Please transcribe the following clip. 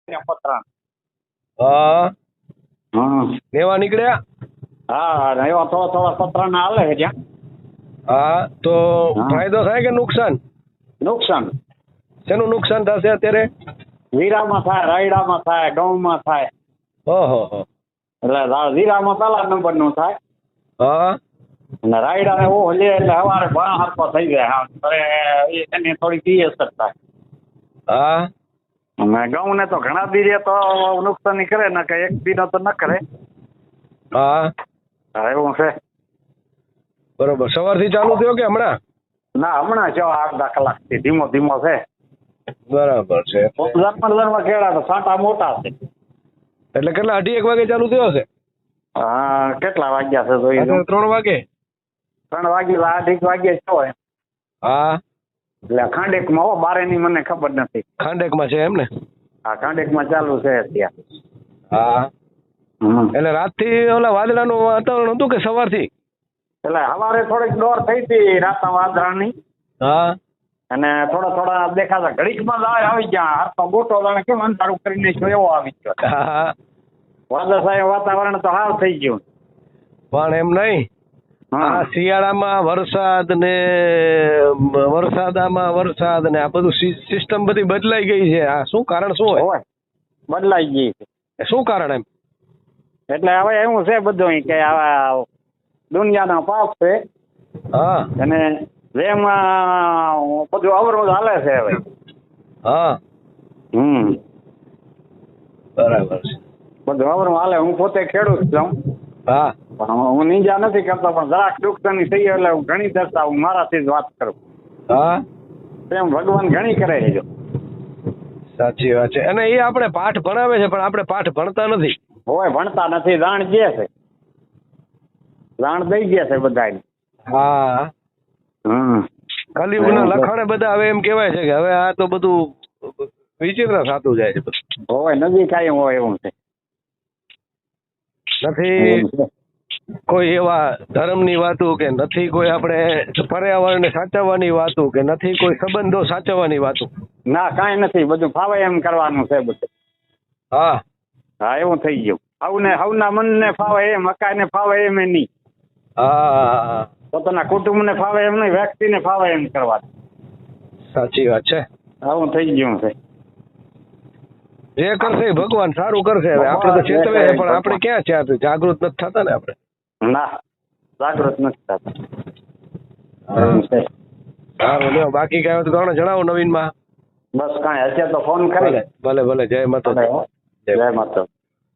પતરા. હા હમ. લેવા નીકળ્યા. હા એવા થોડા થોડા પતરા ના હાલે છે ત્યાં. હા તો હા. ફાયદો થાય કે નુકસાન? નુકસાન શેનું નુકસાન થશે અત્યારે? વીરામાં થાય, રાયડામાં થાય, ઘઉંમાં થાય. ઓહો હો. એટલે વીરામાં પેલા નંબર નું થાય હા અને રાયડા ને ઓહ લે એટલે સવારે ભણ હરકો થઈ જાય. હા હવે એની થોડી અસર થાય. હા અને ઘઉં ને તો ઘણા દી તો નુકસાની કરે ને કે એક દી તો ન કરે. હા હા એવું છે. બરોબર. સવારથી ચાલુ થયો કે હમણાં? ના હમણાં જો અડધા કલાકથી ધીમો ધીમો છે. બરાબર છે. માં કેળા તો સાંટા મોટા છે. એટલે કેટલા 2:30 વાગે ચાલુ થયો હશે? હા કેટલા વાગ્યા છે જોઈ અત્યારે 3 વાગે. 3 વાગે 8 વાગે છો. હા એટલે ખાંડેકમાં હો બારેની મને ખબર નથી. ખાંડેકમાં છે એમ ને? હા ખાંડેકમાં ચાલુ છે અત્યારે. હા એટલે રાતથી ઓલા વાદળાનું વાતાવરણ હતું કે સવારથી? એટલે સવારે થોડીક દોર થઈ હતી રાતા વાદળાની. હા અને થોડા થોડા દેખાતા ઘડીકમાં આવી ગયા. હાથમાં ગોટો જાણે કેમ અંધારું કરીને છો એવો આવી ગયો. હા વાદળછાયું વાતાવરણ તો હાવ થઈ ગયું. પણ એમ નહીં, આ શિયાળામાં વરસાદ ને વરસાદ ને આ બધું સિસ્ટમ બધી બદલાઈ ગઈ છે. આ શું કારણ શું હોય? બદલાઈ ગઈ છે. શું કારણ એમ? એટલે હવે એવું છે બધું કે આવા દુનિયાનો પાપ છે. હા અને જેમ બધું અવરોધ હાલે છે હવે. હા બરાબર છે. બધું અવરોધ હાલે. હું પોતે ખેડૂત છું. હા પણ હું નિંજા નથી કરતો, પણ જરાક નુકસાની થઈ એટલે હું ઘણી દર્શા હું મારાથી જ વાત કરું. હા એમ ભગવાન ઘણી કરે છે. સાચી વાત છે. અને એ આપણે પાઠ ભણાવે છે પણ આપણે પાઠ ભણતા નથી. હોય ભણતા નથી. જાણ જે છે જાણ દઈ ગયા છે બધા. હા કલિયુગના લખાણે બધા હવે એમ કહેવાય છે કે હવે આ તો બધું વિચિત્ર થતું જાય છે બધું. હોય નજીક આવ્યું હોય એવું છે. નથી કોઈ એવા ધર્મની વાતો કે નથી કોઈ આપણે પર્યાવરણને સાચવવાની વાતો કે નથી કોઈ સંબંધો સાચવવાની વાતો. ના કાંઈ નથી. બધું ફાવે એમ કરવાનું છે બધું. હા હા એવું થઈ ગયું. હવના મનને ફાવે એમ, અકાયને ફાવે એમ નહીં. હા પોતાના કુટુંબને ફાવે એમ નહીં, વ્યક્તિને ફાવે એમ કરવાનું. સાચી વાત છે. આવું થઈ ગયું છે. જે કરશે ભગવાન સારું કરશે. હવે આપણે તો ચેતવે છે પણ આપણે ક્યાં છે જાગૃત નથી થતા ને આપણે. ના જાગૃત નથી થતા. સારું લ્યો. બાકી કઈ તો ઘણો જણાવો નવીનમાં. બસ કાંઈ અત્યારે તો ફોન કરી. ભલે જય માતા. જય માતા.